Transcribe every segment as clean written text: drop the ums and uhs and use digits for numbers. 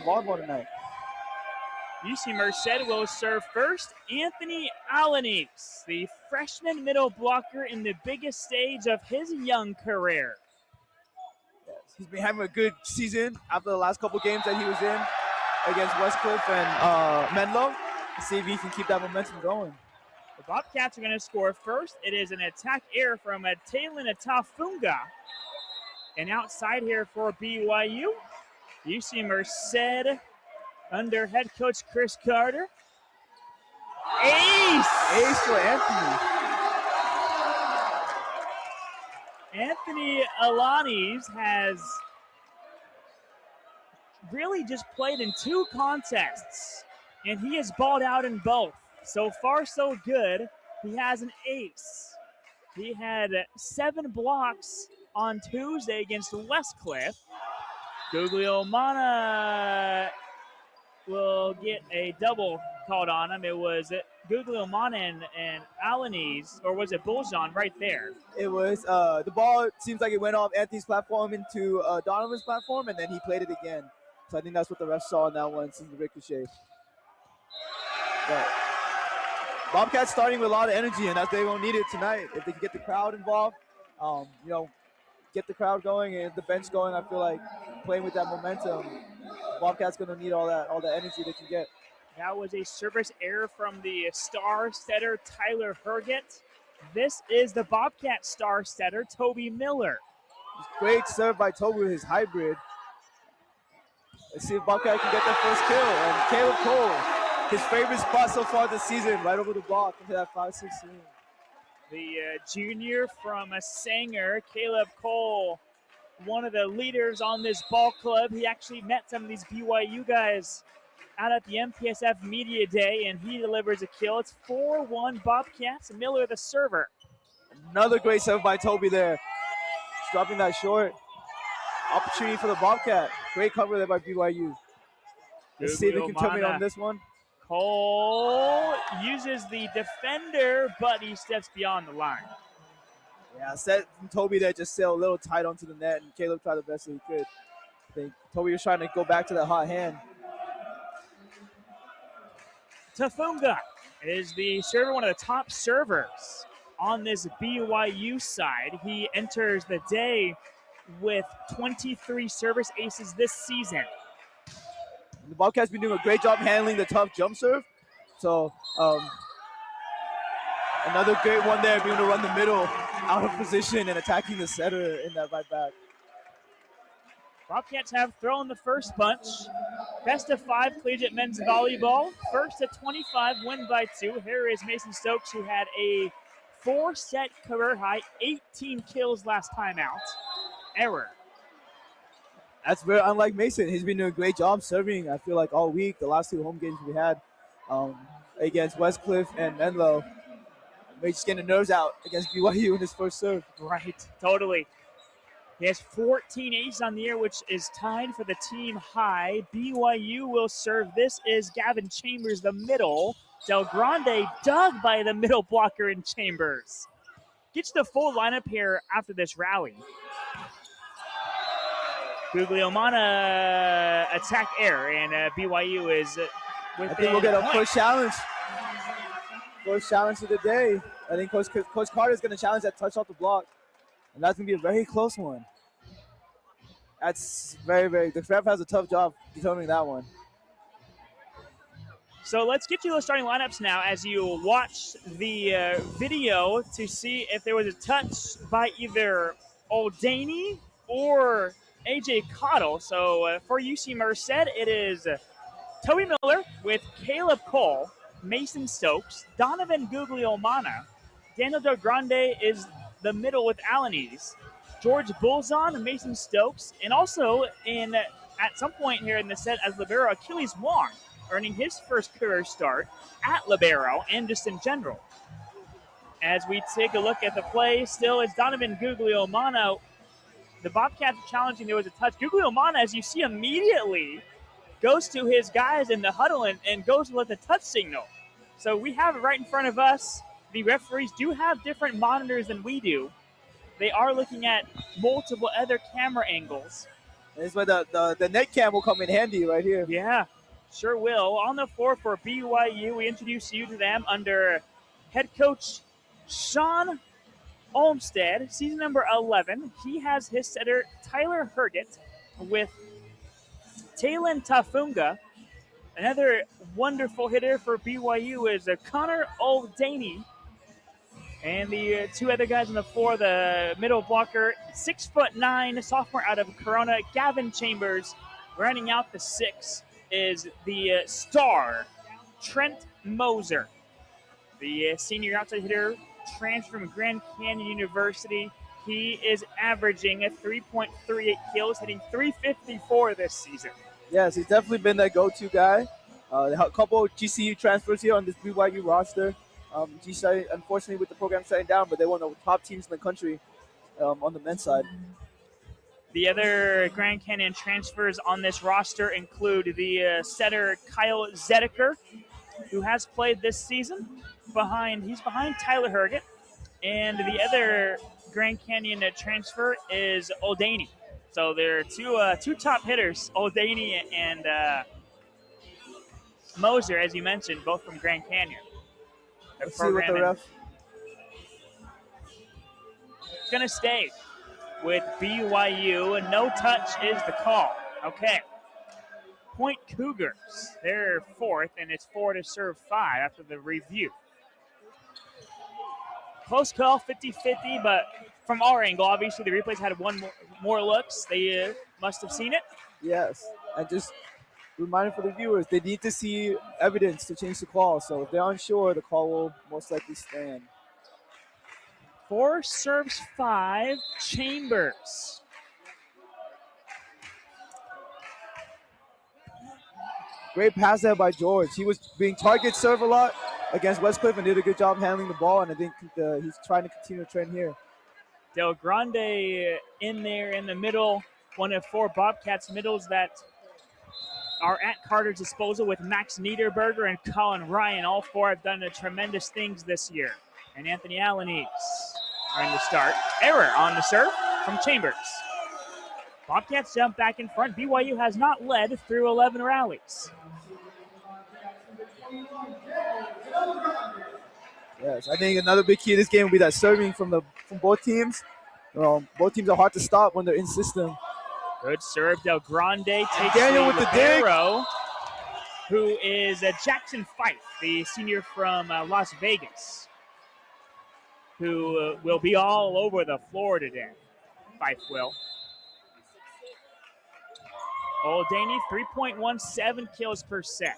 volleyball tonight. UC Merced will serve first. Anthony Alanis, the freshman middle blocker in the biggest stage of his young career. Yes, he's been having a good season after the last couple games that he was in against Westcliff and Menlo. Let's see if he can keep that momentum going. The Bobcats are going to score first. It is an attack error from Taylin Atafunga. And outside here for BYU, UC Merced under head coach Chris Carter. Ace! Ace for Anthony. Anthony Alanis has really just played in 2 contests, and he has balled out in both. So far, so good. He has an ace. He had 7 blocks on Tuesday against Westcliff. Guglielmana will get a double called on him. It was Guglielmana and Alanis, or was it Buljan right there? It was the ball seems like it went off Anthony's platform into Donovan's platform, and then he played it again. So I think that's what the refs saw in that one, since the ricochet. But Bobcats starting with a lot of energy, and that's they won't need it tonight. If they can get the crowd involved, get the crowd going and the bench going, I feel like playing with that momentum, Bobcats going to need all the energy they can get. That was a service error from the star setter, Tyler Herget. This is the Bobcat star setter, Toby Miller. Great serve by Toby with his hybrid. Let's see if Bobcat can get their first kill. And Caleb Cole, his favorite spot so far this season, right over the block into that 5-6 swing. The junior from Sanger, Caleb Cole, one of the leaders on this ball club. He actually met some of these BYU guys out at the MPSF Media Day, and he delivers a kill. It's 4-1 Bobcats. Miller, the server. Another great serve by Toby there. Just dropping that short. Opportunity for the Bobcat. Great cover there by BYU. Let's see if they can terminate on this one. Cole uses the defender, but he steps beyond the line. Yeah, set from Toby there just sailed a little tight onto the net, and Caleb tried the best that he could. I think Toby was trying to go back to that hot hand. Tafunga is the server, one of the top servers on this BYU side. He enters the day with 23 service aces this season. The Bobcats been doing a great job handling the tough jump serve. So another great one there, being able to run the middle out of position and attacking the setter in that right back. Bobcats have thrown the first bunch. Best of 5 collegiate men's volleyball. First to 25, win by 2. Here is Mason Stokes, who had a 4-set career high, 18 kills last time out. Error. That's very unlike Mason. He's been doing a great job serving, I feel like, all week. The last 2 home games we had against Westcliff and Menlo. Maybe just getting the nerves out against BYU in his first serve. Right, totally. He has 14 aces on the year, which is tied for the team high. BYU will serve. This is Gavin Chambers, the middle. Del Grande dug by the middle blocker in Chambers. Gets the full lineup here after this rally. Guglielmana attack error, and BYU is within I think we'll get a point. first challenge. First challenge of the day. I think Coach Carter is going to challenge that touch off the block. And that's going to be a very close one. That's very, very – the ref has a tough job determining that one. So let's get you those starting lineups now as you watch the video to see if there was a touch by either Oldaney or A.J. Cottle. So for UC Merced, it is Toby Miller with Caleb Cole, Mason Stokes, Donovan Guglielmana, Daniel Del Grande is the middle with Alanis, George Bulzon, Mason Stokes, and also at some point here in the set as libero, Achilles Wong, earning his first career start at libero and just in general. As we take a look at the play, still it's Donovan Guglielmana. The Bobcats are challenging. There was a touch. Guglielmana, as you see immediately, goes to his guys in the huddle and goes with the touch signal. So we have it right in front of us. The referees do have different monitors than we do. They are looking at multiple other camera angles. This is where the net cam will come in handy right here. Yeah, sure will. On the floor for BYU, we introduce you to them under head coach Sean Olmstead, season number 11. He has his setter Tyler Herget with Talon Tafunga. Another wonderful hitter for BYU is Connor O'Daney. And the two other guys on the floor, the middle blocker, 6'9", sophomore out of Corona, Gavin Chambers. Rounding out the six is the star, Trent Moser. The senior outside hitter transferred from Grand Canyon University. He is averaging a 3.38 kills, hitting .354 this season. Yes, he's definitely been that go-to guy. A couple of GCU transfers here on this BYU roster. GCU, unfortunately, with the program shutting down, but they're one of the top teams in the country on the men's side. The other Grand Canyon transfers on this roster include the setter Kyle Zedeker, who has played this season. He's behind Tyler Herget. And the other Grand Canyon transfer is O'Daney. So there are two top hitters, O'Daney and Moser, as you mentioned, both from Grand Canyon. Let's see what the ref. It's going to stay with BYU, and no touch is the call. Okay. Point Cougars. They're fourth, and it's 4 to serve 5 after the review. Close call, 50-50, but from our angle, obviously the replays had one more looks. They must have seen it. Yes, and just reminder for the viewers, they need to see evidence to change the call. So if they're unsure, the call will most likely stand. 4 serves 5, Chambers. Great pass there by George. He was being target serve a lot against Westcliff and did a good job handling the ball, and I think he's trying to continue the trend here. Del Grande in there in the middle, one of 4 Bobcats middles that are at Carter's disposal with Max Niederberger and Colin Ryan. All 4 have done tremendous things this year. And Anthony Alanis are in the start. Error on the serve from Chambers. Bobcats jump back in front. BYU has not led through 11 rallies. Yes, I think another big key to this game will be that serving from both teams. Both teams are hard to stop when they're in system. Good serve. Del Grande takes Daniel with the dig. Who is Jackson Fife, the senior from Las Vegas, who will be all over the floor today. Fife will. O'Daney, 3.17 kills per set.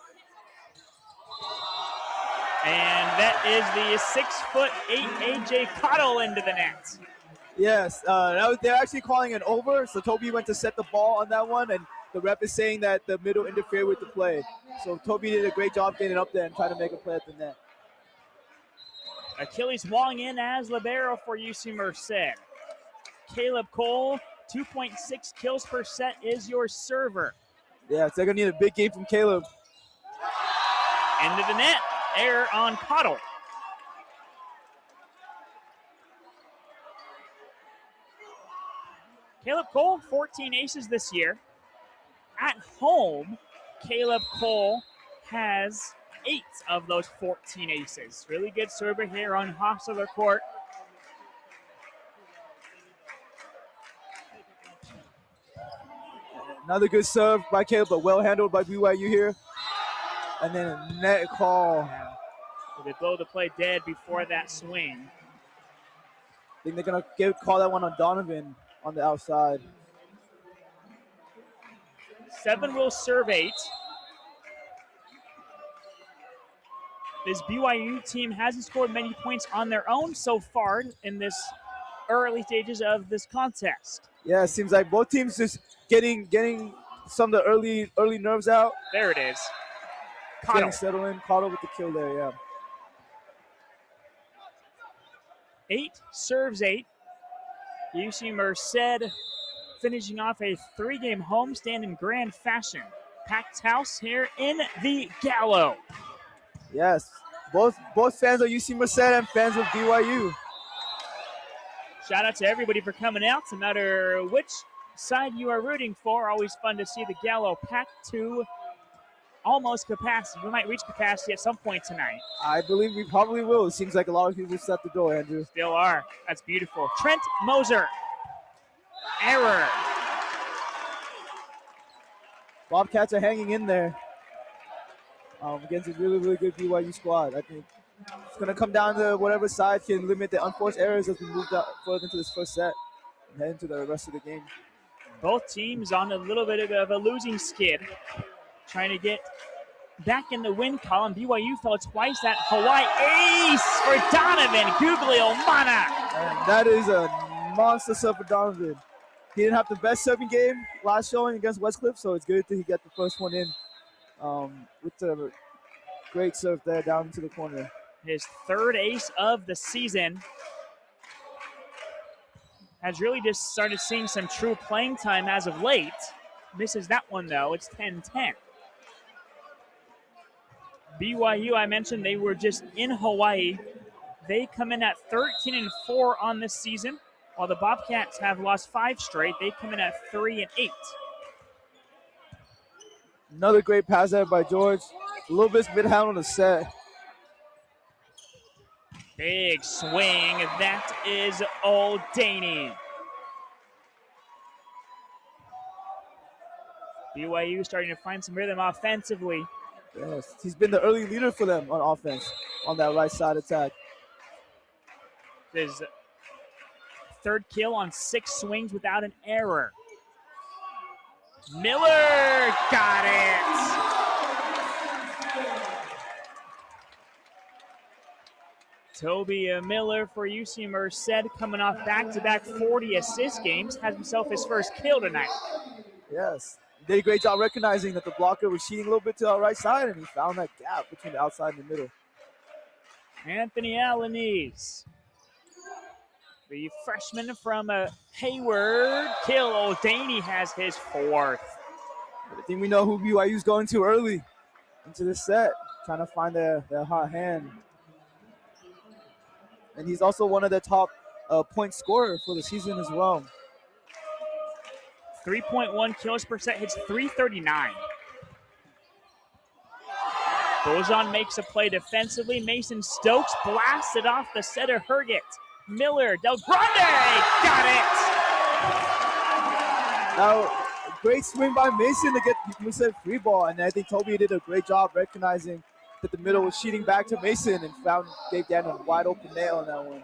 And that is the 6'8" AJ Cottle into the net. Yes, they're actually calling an over, so Toby went to set the ball on that one, and the ref is saying that the middle interfered with the play. So Toby did a great job getting up there and trying to make a play at the net. Achilles walling in as libero for UC Merced. Caleb Cole, 2.6 kills per set is your server. Yeah, so they're going to need a big game from Caleb. Into the net. Error on Cottle. Caleb Cole, 14 aces this year. At home, Caleb Cole has 8 of those 14 aces. Really good server here on Hostetler Court. Another good serve by Caleb, but well handled by BYU here. And then a net call. So they blow the play dead before that swing. I think they're going to call that one on Donovan on the outside. 7 will serve 8. This BYU team hasn't scored many points on their own so far in this early stages of this contest. Yeah, it seems like both teams just getting some of the early nerves out. There it is. Getting settled in. Cottle with the kill there, yeah. 8 serves 8. UC Merced finishing off a 3-game homestand in grand fashion. Packed house here in the Gallo. Yes, both fans of UC Merced and fans of BYU. Shout out to everybody for coming out, no matter which side you are rooting for. Always fun to see the Gallo packed to almost capacity. We might reach capacity at some point tonight. I believe we probably will. It seems like a lot of people set the door, Andrew. Still are. That's beautiful. Trent Moser. Error. Bobcats are hanging in there against a really, really good BYU squad. I think it's going to come down to whatever side can limit the unforced errors as we move further into this first set and head into the rest of the game. Both teams on a little bit of a losing skid, trying to get back in the win column. BYU fell twice. That Hawaii ace for Donovan Guglielmana. And that is a monster serve for Donovan. He didn't have the best serving game last showing against Westcliff, so it's good that he got the first one in with the great serve there down into the corner. His third ace of the season. Has really just started seeing some true playing time as of late. Misses that one, though. It's 10-10. BYU, I mentioned they were just in Hawaii. They come in at 13-4 on this season, while the Bobcats have lost 5 straight. They come in at 3-8. Another great pass there by George. A little bit mid-hand on the set. Big swing. That is O'Daney. BYU starting to find some rhythm offensively. Yes, he's been the early leader for them on offense on that right side attack. His third kill on 6 swings without an error. Miller got it. Toby Miller for UC Merced, coming off back-to-back 40 assist games, has himself his first kill tonight. Yes, he did a great job recognizing that the blocker was cheating a little bit to our right side, and he found that gap between the outside and the middle. Anthony Alaniz, the freshman from Hayward. Kill. O'Daney has his 4th. I think we know who BYU's going to early into this set, trying to find their hot hand. And he's also one of the top point scorers for the season as well. 3.1 kills per set, hits 339. Bojan makes a play defensively. Mason Stokes blasted off the setter Herget. Miller, Del Grande, got it! Now, great swing by Mason to get Merced free ball, and I think Toby did a great job recognizing that the middle was cheating back to Mason and gave Dan a wide open nail on that one.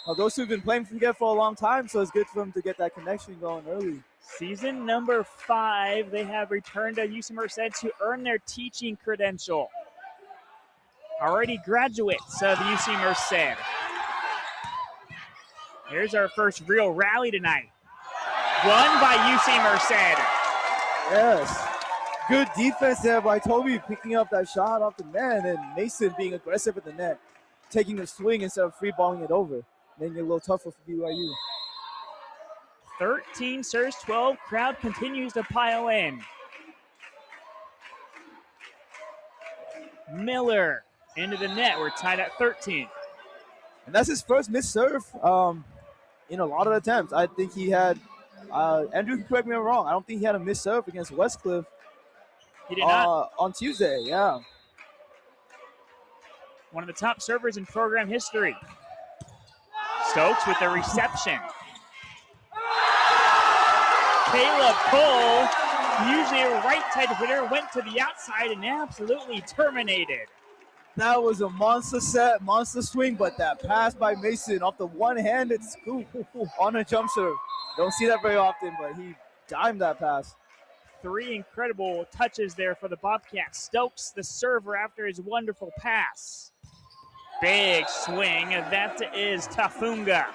Now, those two have been playing together for a long time, so it's good for them to get that connection going early. Season number 5, they have returned to UC Merced to earn their teaching credential. Already graduates of UC Merced. Here's our first real rally tonight. Won by UC Merced. Yes. Good defense there by Toby, picking up that shot off the net, and Mason being aggressive at the net, taking a swing instead of free balling it over, making it a little tougher for BYU. 13 serves, 12. Crowd continues to pile in. Miller into the net. We're tied at 13. And that's his first missed serve in a lot of attempts. I think he had, Andrew, correct me if I'm wrong, I don't think he had a missed serve against Westcliff. He did not. On Tuesday, yeah. One of the top servers in program history. Stokes with the reception. Caleb Cole, usually a right-side hitter, went to the outside and absolutely terminated. That was a monster set, monster swing, but that pass by Mason off the one-handed scoop on a jump serve. Don't see that very often, but he dimed that pass. 3 incredible touches there for the Bobcats. Stokes, the server, after his wonderful pass. Big swing. That is Tafunga.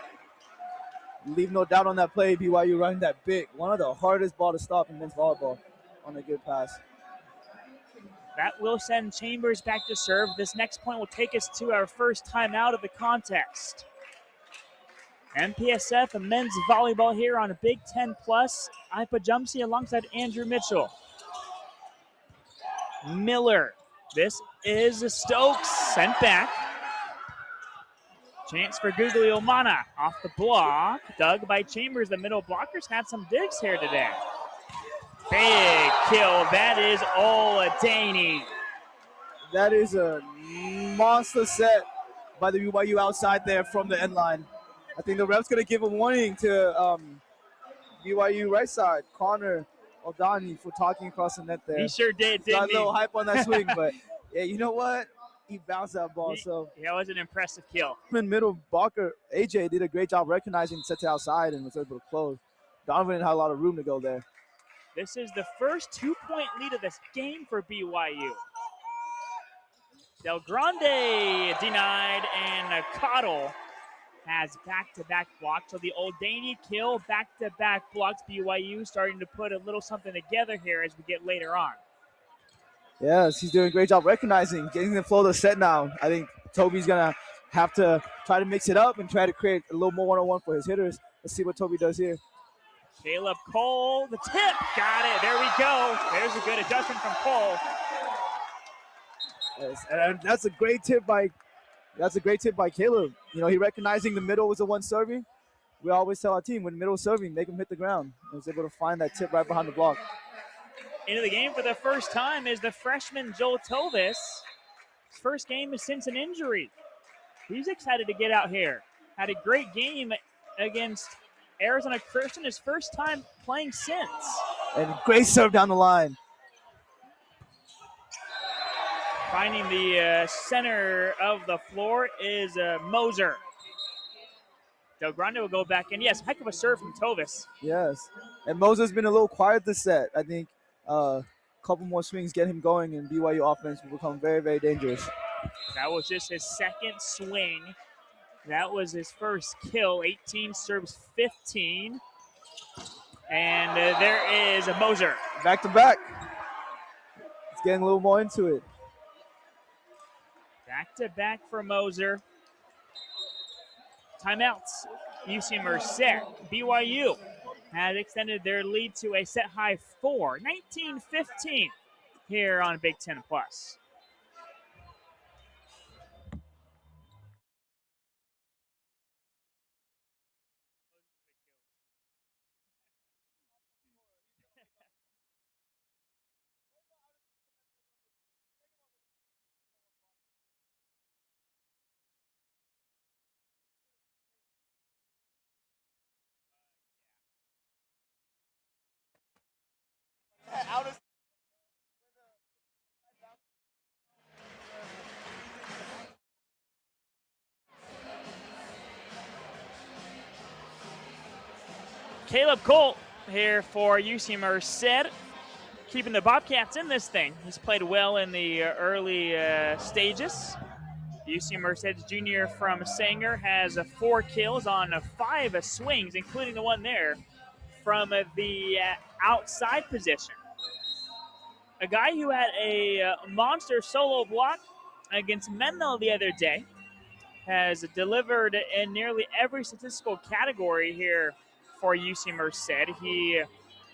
Leave no doubt on that play. BYU running that big. One of the hardest ball to stop in men's volleyball on a good pass. That will send Chambers back to serve. This next point will take us to our first time out of the contest. MPSF and men's volleyball here on a Big Ten Plus. Ipa Jumpsy alongside Andrew Mitchell. Miller. This is Stokes sent back. Chance for Guglielmana off the block. Dug by Chambers. The middle blockers had some digs here today. Big kill. That is Oldani. That is a monster set by the BYU outside there from the end line. I think the ref's going to give a warning to BYU right side, Connor Oldani, for talking across the net there. He sure did, Got didn't a little he? hype on that swing, but yeah, you know what? He bounced that ball. That was an impressive kill. Middle blocker, AJ did a great job recognizing set to outside and was able to close. Donovan had a lot of room to go there. This is the first 2-point lead of this game for BYU. Del Grande denied, and Cottle has back-to-back blocks. So the Oldani kill, back-to-back blocks. BYU starting to put a little something together here as we get later on. Yes, he's doing a great job recognizing, getting the flow of the set now. I think Toby's going to have to try to mix it up and try to create a little more one-on-one for his hitters. Let's see what Toby does here. Caleb Cole, the tip, got it. There we go. There's a good adjustment from Cole. Yes, and that's a great tip by Caleb. You know, he recognizing the middle was the one serving. We always tell our team, when middle serving, make him hit the ground. He was able to find that tip right behind the block. Into the game for the first time is the freshman Joel Tovis. His first game is since an injury. He's excited to get out here. Had a great game against Arizona Christian, his first time playing since. And great serve down the line. Finding the center of the floor is Moser. Del Grande will go back in. Yes, heck of a serve from Tovis. Yes. And Moser's been a little quiet this set. I think a couple more swings get him going, and BYU offense will become very, very dangerous. That was just his second swing. That was his first kill. 18 serves 15. And there is a Moser. Back to back. It's getting a little more into it. Back to back for Moser. Timeouts. UC Merced. BYU has extended their lead to a set high 4. 19-15 here on Big Ten Plus. Caleb Cole here for UC Merced, keeping the Bobcats in this thing. He's played well in the early stages. UC Merced's junior from Sanger has 4 kills on 5 swings, including the one there from the outside position. A guy who had a monster solo block against Menlo the other day has delivered in nearly every statistical category here for UC Merced. He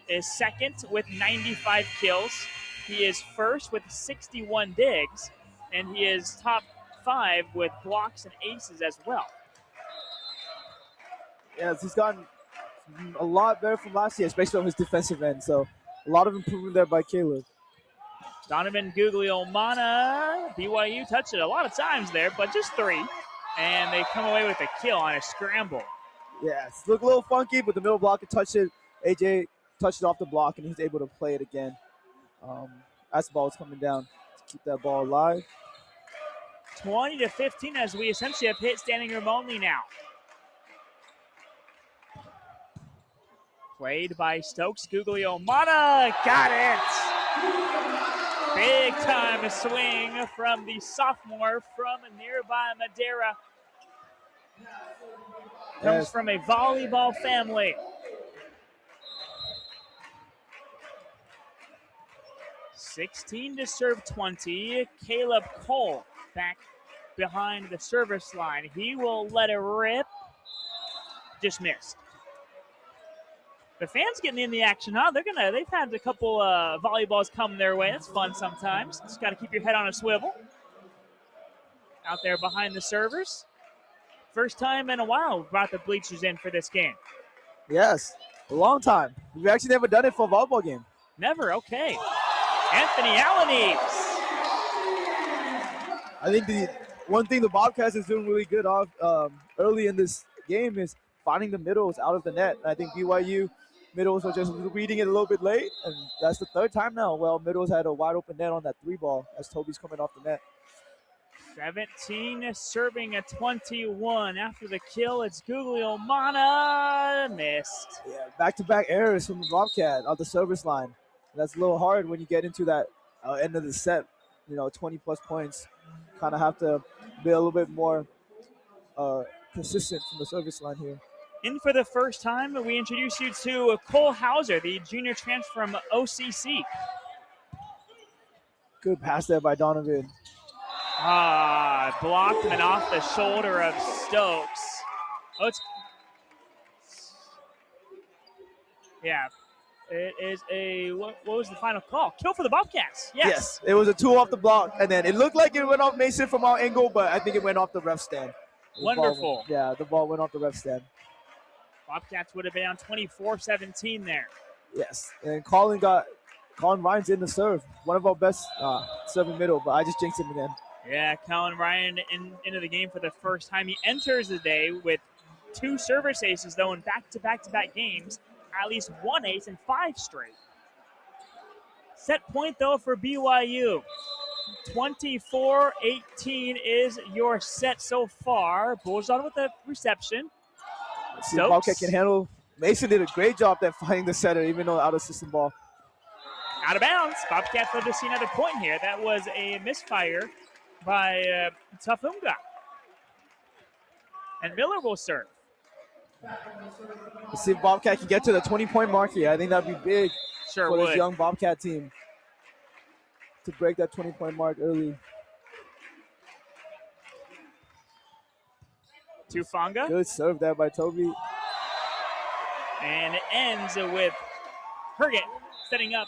is second with 95 kills. He is first with 61 digs, and he is top 5 with blocks and aces as well. Yes, he's gotten a lot better from last year, especially on his defensive end. So a lot of improvement there by Caleb. Donovan Guglielmana, BYU touched it a lot of times there, but just 3. And they come away with a kill on a scramble. Yes, look a little funky, but the middle blocker touched it. AJ touched it off the block, and he's able to play it again. As the ball is coming down to keep that ball alive. 20-15 as we essentially have hit standing room only now. Played by Stokes. Guglielmana got it. Big time swing from the sophomore from nearby Madera. Comes from a volleyball family. $16 to serve 20. Caleb Cole back behind the service line. He will let it rip. Just missed. The fans getting in the action, huh? They've had a couple volleyballs come their way. That's fun sometimes. Just got to keep your head on a swivel. Out there behind the servers. First time in a while we brought the bleachers in for this game. Yes, a long time. We've actually never done it for a volleyball game. Never, okay. Anthony Alanis. I think the one thing the Bobcats is doing really good early in this game is finding the middles out of the net. I think BYU middles are just reading it a little bit late, and that's the third time now. Well, middles had a wide open net on that 3 ball as Toby's coming off the net. 17 serving a 21. After the kill, it's Guglielmana. Missed. Yeah, back-to-back errors from the Bobcat on the service line. That's a little hard when you get into that end of the set. 20-plus points. Kind of have to be a little bit more consistent from the service line here. In for the first time, we introduce you to Cole Hauser, the junior transfer from OCC. Good pass there by Donovan. Blocked and off the shoulder of Stokes. It is a, what was the final call? Kill for the Bobcats. Yes, it was a 2 off the block, and then it looked like it went off Mason from our angle, but I think it went off the ref stand. Wonderful. The ball went off the ref stand. Bobcats would have been on 24-17 there. Yes, and Colin Ryan's in the serve. One of our best serving middle, but I just jinxed him again. Yeah, Colin Ryan into the game for the first time. He enters the day with 2 service aces, though, in back-to-back games. At least 1 ace in 5 straight. Set point, though, for BYU. 24-18 is your set so far. Bulls on with the reception. Let's see if Bobcat can handle. Mason did a great job at finding the setter, even though out of system ball. Out of bounds. Bobcats love to see another point here. That was a misfire by Tafunga. And Miller will serve. Let's see if Bobcat can get to the 20-point mark here. I think that'd be big for this young Bobcat team to break that 20-point mark early. Tufanga. Good serve there by Toby. And it ends with Herget setting up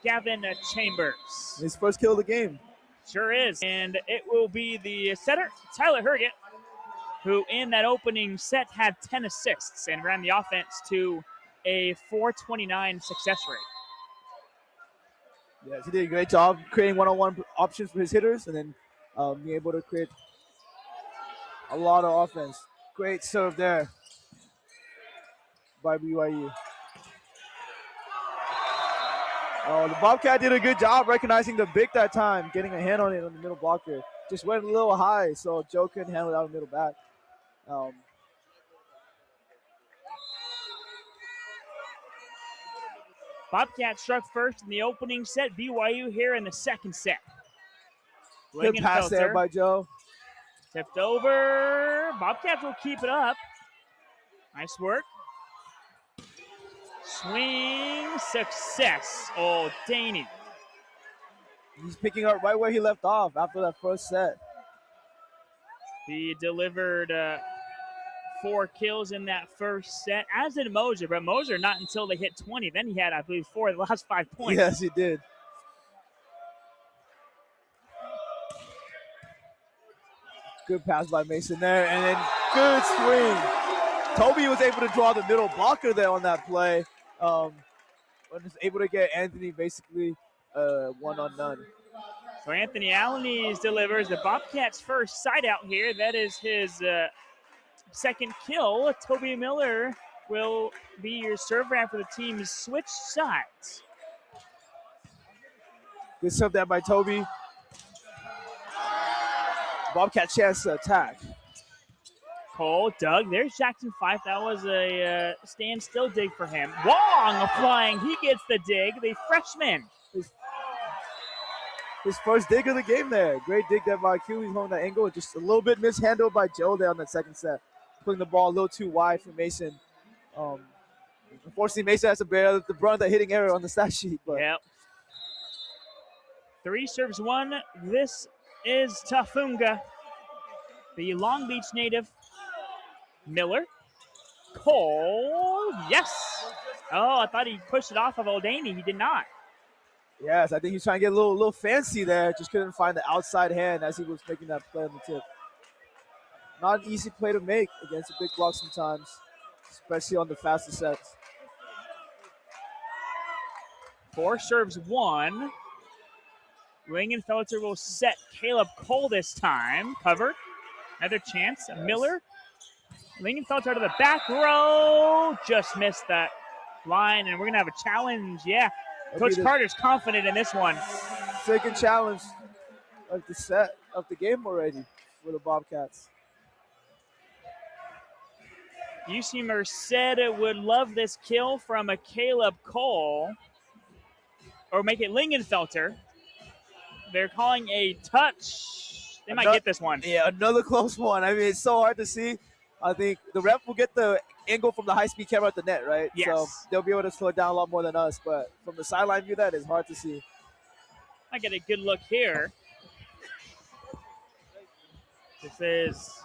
Gavin Chambers. His first kill of the game. Sure is. And it will be the setter, Tyler Herget, who in that opening set had 10 assists and ran the offense to a 429 success rate. Yes, he did a great job creating one-on-one options for his hitters and then being able to create a lot of offense. Great serve there by BYU. Oh, the Bobcat did a good job recognizing the big that time, getting a hand on it on the middle blocker. Just went a little high, so Joe couldn't handle it out of the middle back. Bobcat struck first in the opening set. BYU here in the second set. Good pass there by Joe. Tipped over. Bobcats will keep it up. Nice work. Swing success. Oh, Daney. He's picking up right where he left off after that first set. He delivered 4 kills in that first set, as did Moser, but Moser not until they hit 20. Then he had, I believe, 4 of the last 5 points. Yes, he did. Good pass by Mason there, and then good swing. Toby was able to draw the middle blocker there on that play. Was able to get Anthony basically 1-on-none. So Anthony Alanis delivers the Bobcats' first side out here. That is his second kill. Toby Miller will be your serve ramp for the team's switch sides. Good serve there by Toby. Bobcat chance to attack. Cole, Doug, there's Jackson Fife. That was a standstill dig for him. Wong flying, he gets the dig, the freshman. His first dig of the game there. Great dig there by Q. He's holding that angle. Just a little bit mishandled by Joe there on that second set. Putting the ball a little too wide for Mason. Unfortunately, Mason has to bear the brunt of the hitting error on the stat sheet. But. Yep. 3 serves 1. This is Tafunga, the Long Beach native. Miller. Cole. Yes. Oh, I thought he pushed it off of O'Daney. He did not. Yes, I think he's trying to get a little fancy there. Just couldn't find the outside hand as he was making that play on the tip. not an easy play to make against a big block sometimes, especially on the faster sets. 4 serves 1. Lingenfelter will set Caleb Cole this time. Covered. Another chance. Miller. Lingenfelter out of the back row. Just missed that line, and we're going to have a challenge. Yeah. Coach Carter's confident in this one. Second challenge of the set of the game already for the Bobcats. UC Merced would love this kill from a Caleb Cole, or make it Lingenfelter. They're calling a touch. They might get this one. Yeah, another close one. I mean, it's so hard to see. I think the ref will get the angle from the high-speed camera at the net, right? Yes. So they'll be able to slow it down a lot more than us. But from the sideline view, that is hard to see. I get a good look here. This is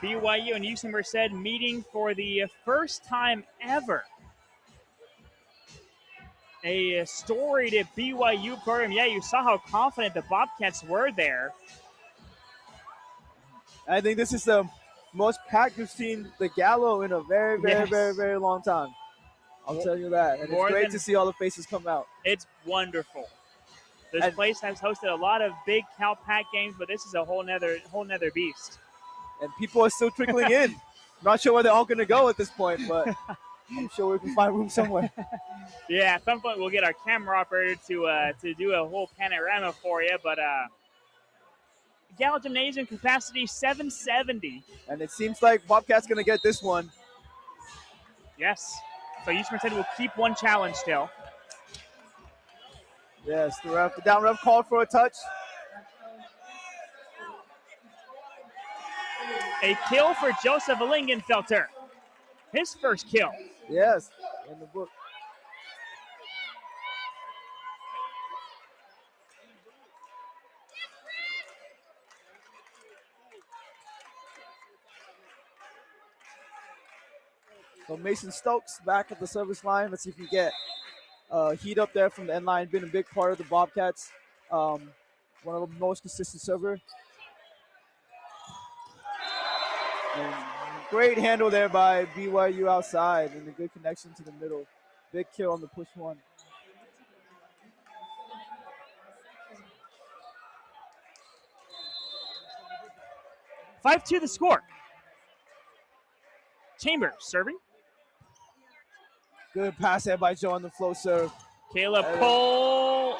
BYU and UC Merced meeting for the first time ever. A storied BYU program. Yeah, you saw how confident the Bobcats were there. I think this is the most packed we've seen the Gallo in a very, very long time. I'll tell you that. And it's great to see all the faces come out. It's wonderful. This place has hosted a lot of big Cal Pac games, but this is a whole nother beast. And people are still trickling in. Not sure where they're all going to go at this point, but I'm sure we can find room somewhere. Yeah, at some point we'll get our camera operator to do a whole panorama for you, but Gallo Gymnasium capacity 770. And it seems like Bobcat's going to get this one. Yes. So UC Merced will keep one challenge still. Yes, the down ref called for a touch. A kill for Joseph Lingenfelter. His first kill. Yes, in the book. So Mason Stokes back at the service line. Let's see if we get heat up there from the end line. Been a big part of the Bobcats. One of the most consistent server. And great handle there by BYU outside and a good connection to the middle. Big kill on the push one. Five 5-2 the score. Chambers serving. Good pass there by Joe on the flow serve. Caleb Cole.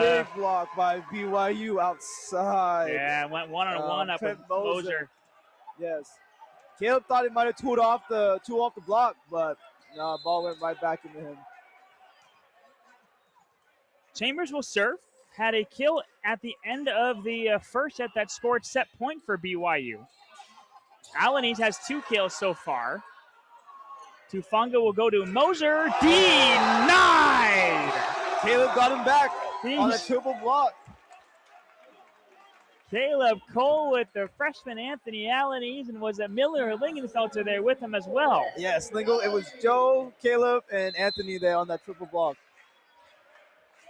Big block by BYU outside. Yeah, went one-on-one up with Moser. Yes. Caleb thought he might have two off the block, but no, ball went right back into him. Chambers will serve. Had a kill at the end of the first set that scored set point for BYU. Alanis has 2 kills so far. Tufanga will go to Moser. Denied! Caleb got him back on a triple block. Caleb Cole with the freshman Anthony Alanis, and was it Miller or Lingenfelter there with him as well? Yes, it was Joe, Caleb, and Anthony there on that triple block.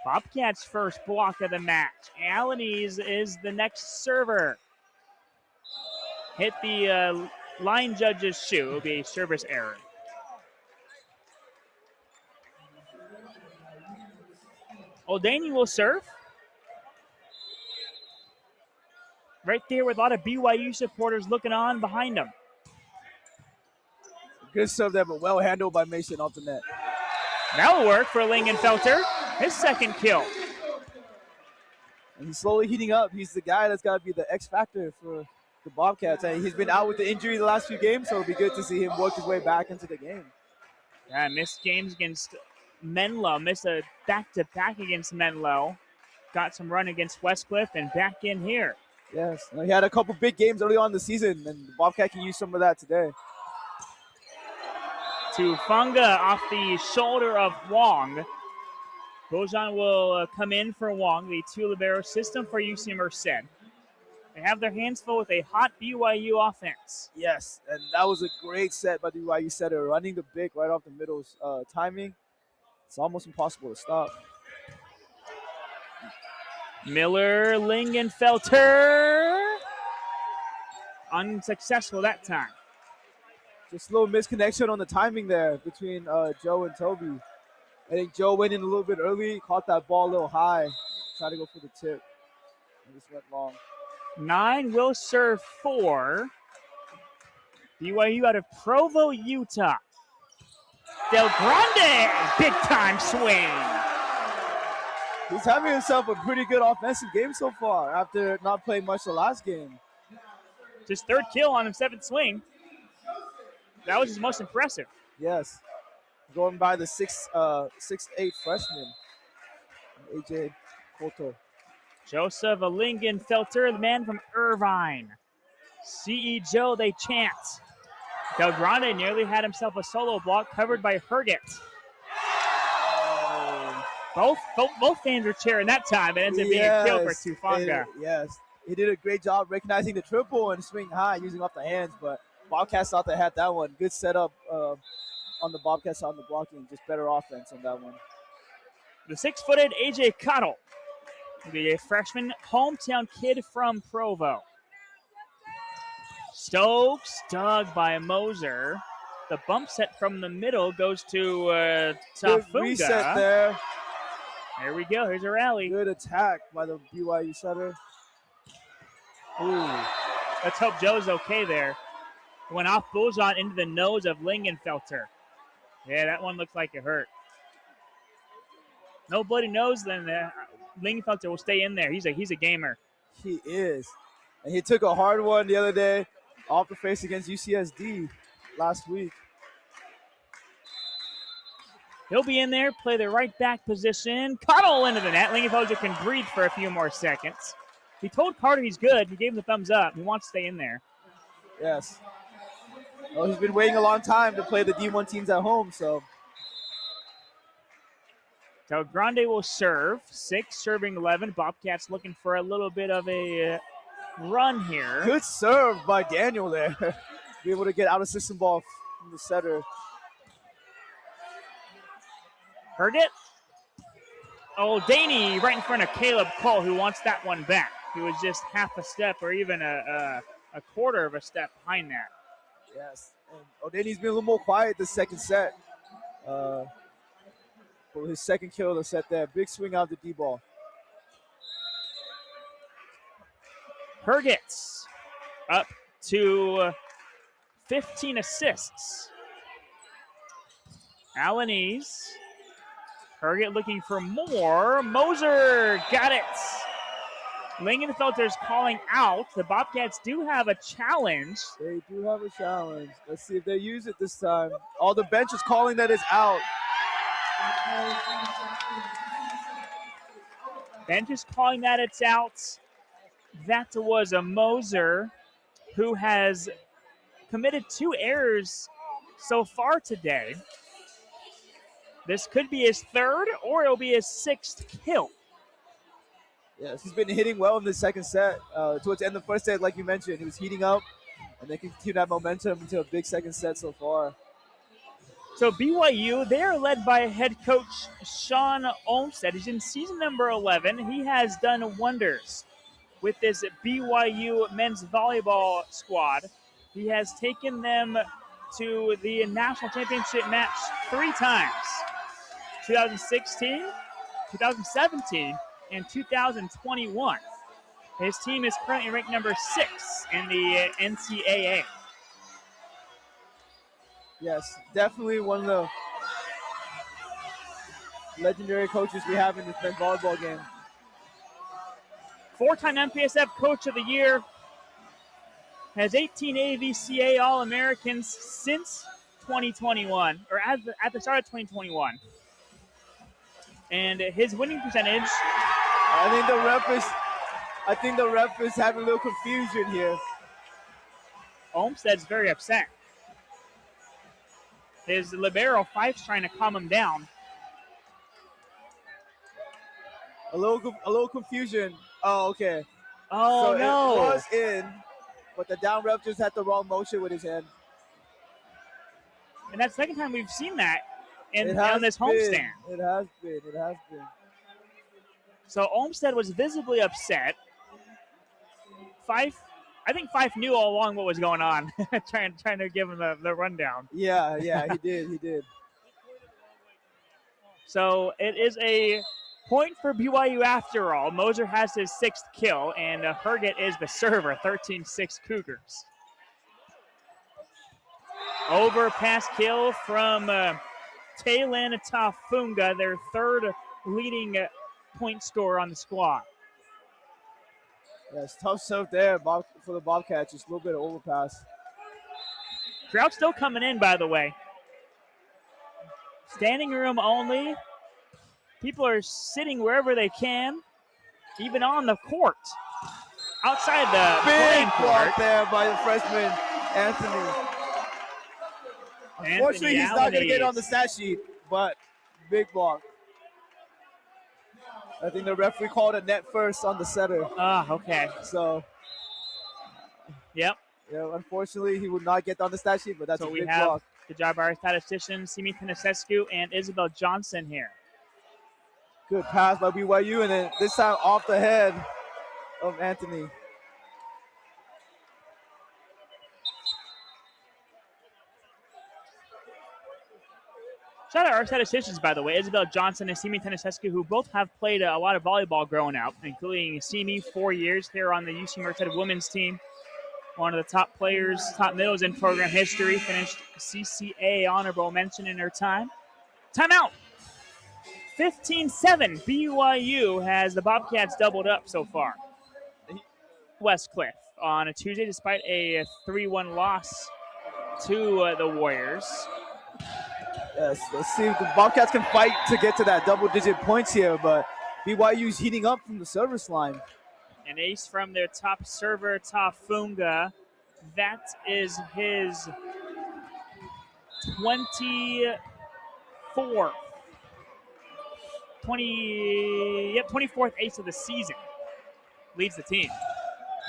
Bobcats' first block of the match. Alanis is the next server. Hit the line judge's shoe. It will be a service error. Oldani will serve. Right there with a lot of BYU supporters looking on behind him. Good serve there, but well handled by Mason off the net. That'll work for Lingenfelter. His second kill. And he's slowly heating up. He's the guy that's got to be the X factor for the Bobcats. And he's been out with the injury the last few games, so it'll be good to see him work his way back into the game. Yeah, missed games against Menlo. Missed a back-to-back against Menlo. Got some run against Westcliff and back in here. Yes, and he had a couple big games early on in the season, and the Bobcat can use some of that today. Tufanga off the shoulder of Wong. Bojan will come in for Wong, the 2 libero system for UC Merced. They have their hands full with a hot BYU offense. Yes, and that was a great set by the BYU setter, running the big right off the middle timing. It's almost impossible to stop. Miller, Lingenfelter. Unsuccessful that time. Just a little misconnection on the timing there between Joe and Toby. I think Joe went in a little bit early, caught that ball a little high, tried to go for the tip, and just went long. 9 will serve 4. BYU out of Provo, Utah. Del Grande, big time swing. He's having himself a pretty good offensive game so far after not playing much the last game. His 3rd kill on his 7th swing. That was his most impressive. Yes. Going by the 6'8" freshman, AJ Coulter. Joseph Lingenfelter, the man from Irvine. CE Joe, they chant. Del Grande nearly had himself a solo block covered by Herget. Both fans were cheering that time. It ends up being a kill for Tufanga. Yes. He did a great job recognizing the triple and swing high using off the hands, but Bobcats thought they had that one. Good setup on the Bobcats on the blocking. Just better offense on that one. The 6-footed AJ Cottle, the freshman hometown kid from Provo. Stokes dug by Moser. The bump set from the middle goes to Tafunga. Good reset there. There we go. Here's a rally. Good attack by the BYU setter. Ooh. Let's hope Joe's okay there. It went off bullshot into the nose of Lingenfelter. Yeah, that one looks like it hurt. No bloody nose, then Lingenfelter will stay in there. He's a gamer. He is. And he took a hard one the other day off the face against UCSB last week. He'll be in there, play the right back position. Cottle into the net. Lingenfelter can breathe for a few more seconds. He told Carter he's good. He gave him the thumbs up. He wants to stay in there. Yes. Well, he's been waiting a long time to play the D1 teams at home, so. Del Grande will serve. 6 serving 11. Bobcats looking for a little bit of a run here. Good serve by Daniel there. Be able to get out of system ball from the setter. Herget. Oh, Daney right in front of Caleb Cole, who wants that one back. He was just half a step or even a quarter of a step behind that. Yes. And O'Daney's been a little more quiet this second set. For his second kill of the set there. Big swing out the D-ball. Herget up to 15 assists. Alanese. Herget looking for more. Moser got it. Lingenfelter's calling out. The Bobcats do have a challenge. They do have a challenge. Let's see if they use it this time. All the bench is calling that it's out. Bench is calling that it's out. That was a Moser who has committed 2 errors so far today. This could be his 3rd or it'll be his 6th kill. Yes, he's been hitting well in the second set. Towards the end of the first set, like you mentioned, he was heating up, and they continue that momentum into a big second set so far. So BYU, they are led by head coach Sean Olmstead. He's in season number 11. He has done wonders with this BYU men's volleyball squad. He has taken them to the national championship match 3 times. 2016, 2017, and 2021. His team is currently ranked number 6 in the NCAA. Yes, definitely one of the legendary coaches we have in this men's volleyball game. 4-time MPSF Coach of the Year. Has 18 AVCA All-Americans since 2021, or at the start of 2021. And his winning percentage. I think the ref is having a little confusion here. Olmstead's very upset. His libero Fife's trying to calm him down. A little confusion. Oh, okay. Oh, so no. It was in, but the down ref just had the wrong motion with his hand. And that's the second time we've seen that on this homestand. It has been. So Olmstead was visibly upset. Fife, I think Fife knew all along what was going on, trying to give him the rundown. Yeah, he did. So it is a point for BYU after all. Moser has his 6th kill, and Herget is the server, 13-6 Cougars. Overpass kill from Taylan Tafunga, their 3rd leading point scorer on the squad. Yes, tough serve there for the Bobcats. Just a little bit of overpass. Crowd still coming in, by the way. Standing room only. People are sitting wherever they can, even on the court. Outside the big court. block there by the freshman, Anthony. Unfortunately, he's not going to get on the stat sheet, but big block. I think the referee called a net first on the setter. Okay. So, yep. Yeah, unfortunately, he would not get on the stat sheet, but that's a big block. So we have, good job, our statisticians, Simi Tanasescu and Isabel Johnson here. Good pass by BYU, and then this time off the head of Anthony. Shout out our statisticians, by the way, Isabel Johnson and Simi Tanasescu, who both have played a lot of volleyball growing up, including Simi, 4 years here on the UC Merced women's team. One of the top players, top middles in program history, finished CCA honorable mention in her time. Timeout. 15-7. BYU has the Bobcats doubled up so far. Westcliff on a Tuesday, despite a 3-1 loss to the Warriors. Yes, let's see if the Bobcats can fight to get to that double-digit points here, but BYU's heating up from the service line. An ace from their top server, Tafunga. That is his 24th ace of the season. Leads the team.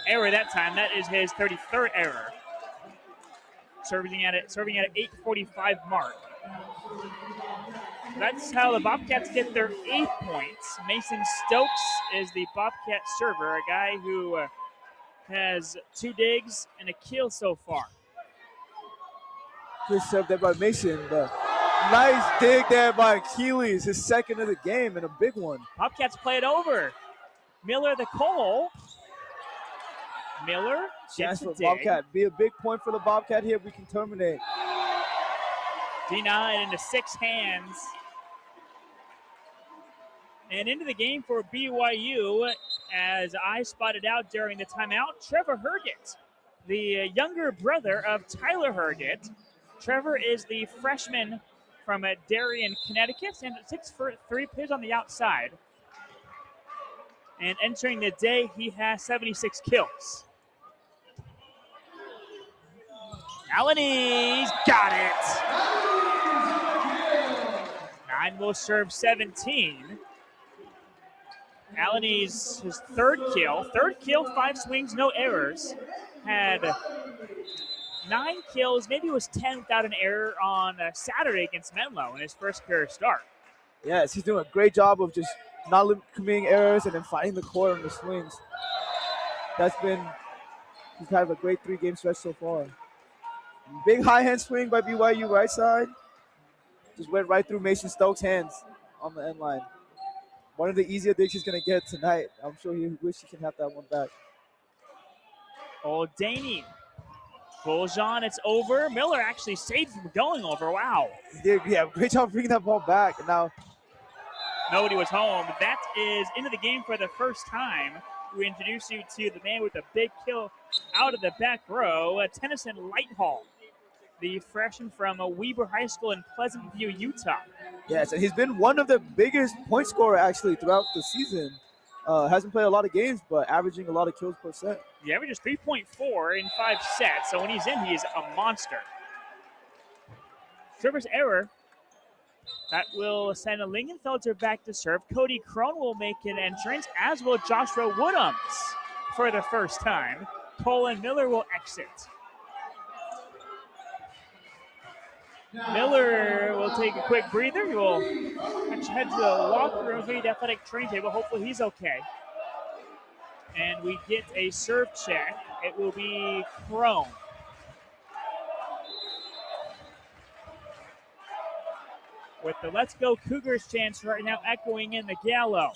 Error that time. That is his 33rd error. Serving at an 8:45 mark. That's how the Bobcats get their 8 points. Mason Stokes is the Bobcat server, a guy who has 2 digs and a kill so far. Good serve there by Mason. Nice dig there by Achilles, his 2nd of the game, and a big one. Bobcats play it over. Miller the Cole. Miller gets a dig. Bobcat. Be a big point for the Bobcat here. We can terminate. D9 into 6 hands. And into the game for BYU, as I spotted out during the timeout, Trevor Herget, the younger brother of Tyler Herget. Trevor is the freshman from Darien, Connecticut, and 6'3" plays on the outside. And entering the day, he has 76 kills. Alanis got it. 9 will serve 17. Alanis, his 3rd kill, 5 swings, no errors. Had 9 kills, maybe it was 10 without an error on Saturday against Menlo in his first career start. Yes, he's doing a great job of just not committing errors and then finding the court on the swings. He's had a great 3-game stretch so far. Big high hand swing by BYU right side. Just went right through Mason Stokes' hands on the end line. One of the easier digs he's going to get tonight. I'm sure he wishes he can have that one back. O'Daney. Boljon, it's over. Miller actually saved from going over. Wow. He did, yeah, great job bringing that ball back. And now nobody was home. That is into the game for the first time. We introduce you to the man with a big kill out of the back row, Tennyson Lighthall, the freshman from Weber High School in Pleasant View, Utah. Yes, and he's been one of the biggest point scorer actually throughout the season. Hasn't played a lot of games, but averaging a lot of kills per set. He averages 3.4 in 5 sets, so when he's in, he's a monster. Server's error. That will send a Lingenfelter back to serve. Cody Crone will make an entrance, as will Joshua Woodhams for the first time. Colin Miller will exit. Miller will take a quick breather. He will actually head to the locker room, the athletic training table. Hopefully he's okay. And we get a serve check it will be Crone. With the Let's Go Cougars chants right now echoing in the gallo.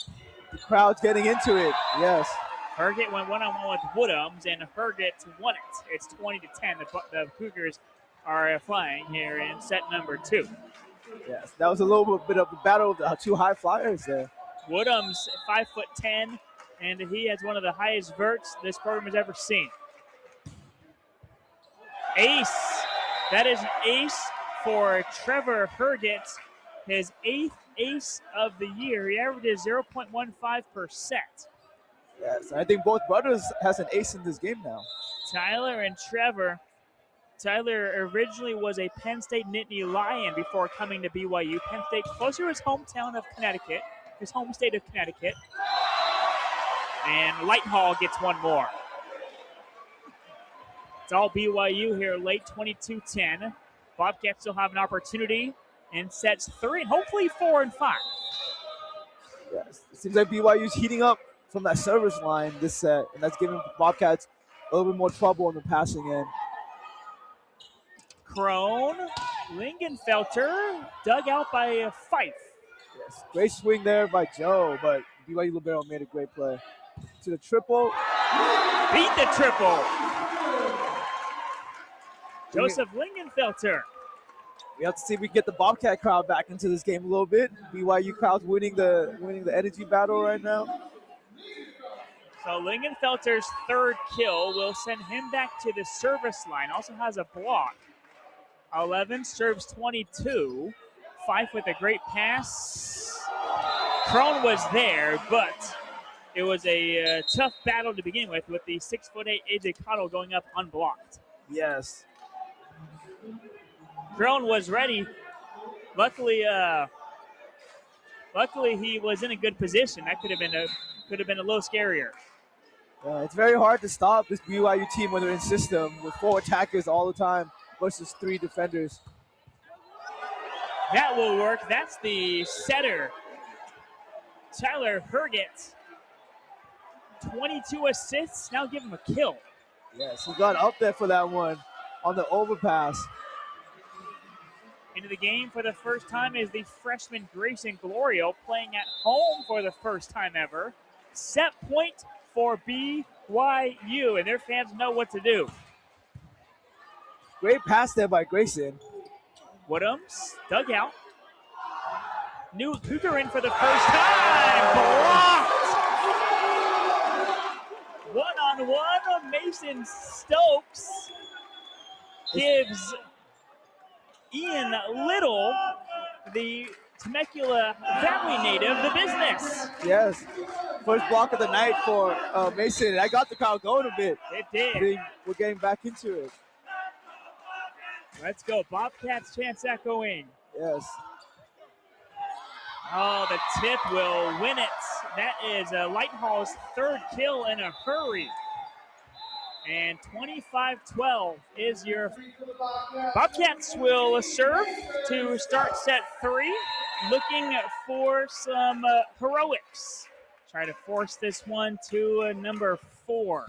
The crowd's getting into it, yes. Herget went one-on-one with Woodhams, and Herget won it. It's 20-10. The Cougars are flying here in set number 2. Yes, that was a little bit of a battle of the 2 high flyers there. Woodhams, 5'10", and he has one of the highest verts this program has ever seen. Ace. That is an ace for Trevor Herget, his 8th ace of the year. He averages 0.15%. Yes, I think both brothers has an ace in this game now. Tyler and Trevor. Tyler originally was a Penn State Nittany Lion before coming to BYU. Penn State closer to his hometown of Connecticut, his home state of Connecticut. And Lighthall gets one more. It's all BYU here late, 22-10. Bobcats still have an opportunity in sets 3 and hopefully 4 and 5. Yes, it seems like BYU's heating up from that service line this set, and that's giving Bobcats a little bit more trouble in the passing end. Crone, Lingenfelter, dug out by Fife. Yes, great swing there by Joe, but BYU libero made a great play. To the triple. Beat the triple. Joseph Lingenfelter. We have to see if we can get the Bobcat crowd back into this game a little bit. BYU crowd's winning the energy battle right now. So Lingenfelter's 3rd kill will send him back to the service line. Also has a block. 11 serves 22. Fife with a great pass. Crone was there, but it was a tough battle to begin with the 6'8" AJ Cottle going up unblocked. Yes. Crone was ready. Luckily, he was in a good position. That could have been a little scarier. It's very hard to stop this BYU team when they're in system with 4 attackers all the time versus 3 defenders. That will work. That's the setter, Tyler Herget. 22 assists. Now give him a kill. Yes, he got up there for that one on the overpass. Into the game for the first time is the freshman Grayson Glorio, playing at home for the first time ever. Set point for BYU, and their fans know what to do. Great pass there by Grayson. Woodhams, dug out. New Cougar in for the first time. Blocked! One-on-one, Mason Stokes gives Ian Little, the Temecula family native, the business. Yes. First block of the night for Mason. I got the crowd going a bit. It did. We're getting back into it. Let's go. Bobcats chants echoing. Yes. Oh, the tip will win it. That is Lighthall's 3rd kill in a hurry. And 25-12 is your Bobcats will serve to start set 3, looking for some heroics. Try to force this one to number 4.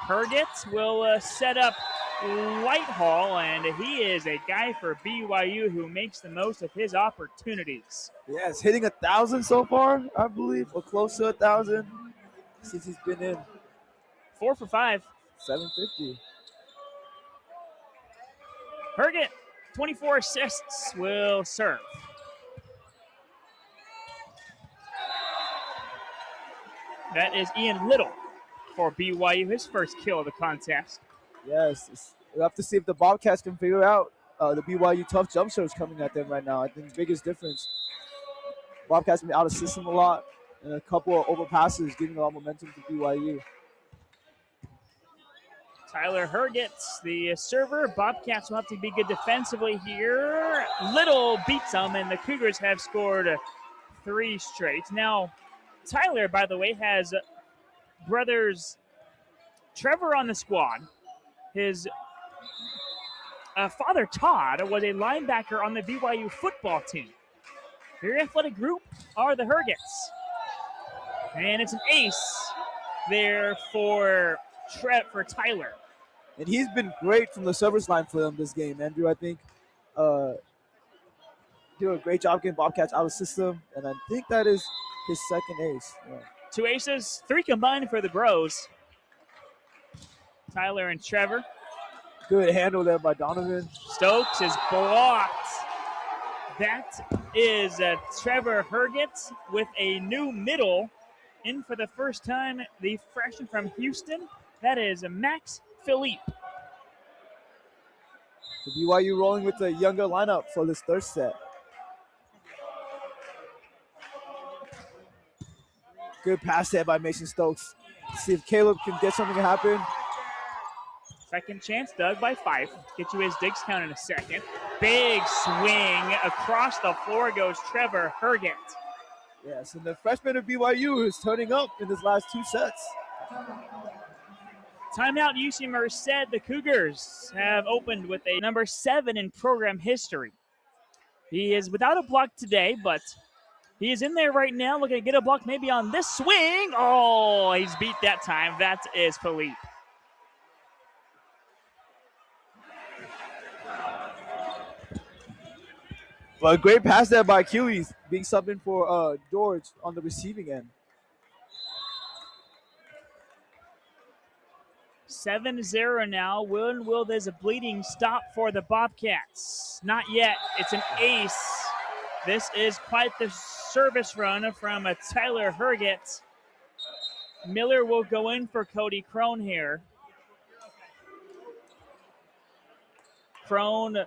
Herget will set up Lighthall, and he is a guy for BYU who makes the most of his opportunities. Yes, hitting 1,000 so far, I believe, or close to 1,000 since he's been in. 4 for 5. 750. Herget, 24 assists, will serve. That is Ian Little for BYU, his first kill of the contest. Yes, we'll have to see if the Bobcats can figure out the BYU tough jump serves coming at them right now. I think the biggest difference. Bobcats been out of system a lot, and a couple of overpasses giving a lot of momentum to BYU. Tyler Herget, the server. Bobcats will have to be good defensively here. Little beats them, and the Cougars have scored 3 straight. Now, Tyler, by the way, has brothers Trevor on the squad. His father, Todd, was a linebacker on the BYU football team. Very athletic group are the Hergets. And it's an ace there for Tyler. And he's been great from the service line for them this game, Andrew. I think do a great job getting Bobcats out of the system, and I think that is his second ace. Yeah. 2 aces, 3 combined for the Bros. Tyler and Trevor. Good handle there by Donovan. Stokes is blocked. That is Trevor Herget with a new middle in for the first time. The freshman from Houston. That is Max Philippe. So BYU rolling with the younger lineup for this third set. Good pass there by Mason Stokes. See if Caleb can get something to happen. Second chance, Doug by Fife. Get you his digs count in a second. Big swing across the floor goes Trevor Herget. Yes, and the freshman of BYU is turning up in his last 2 sets. Timeout UC Merced. The Cougars have opened with a number 7 in program history. He is without a block today, but he is in there right now looking to get a block maybe on this swing. Oh, he's beat that time. That is Philippe. But a great pass there by Achilles, being subbed in for George on the receiving end. 7-0 now. Will there's a bleeding stop for the Bobcats? Not yet. It's an ace. This is quite the service run from Tyler Herget. Miller will go in for Cody Crone here. Crone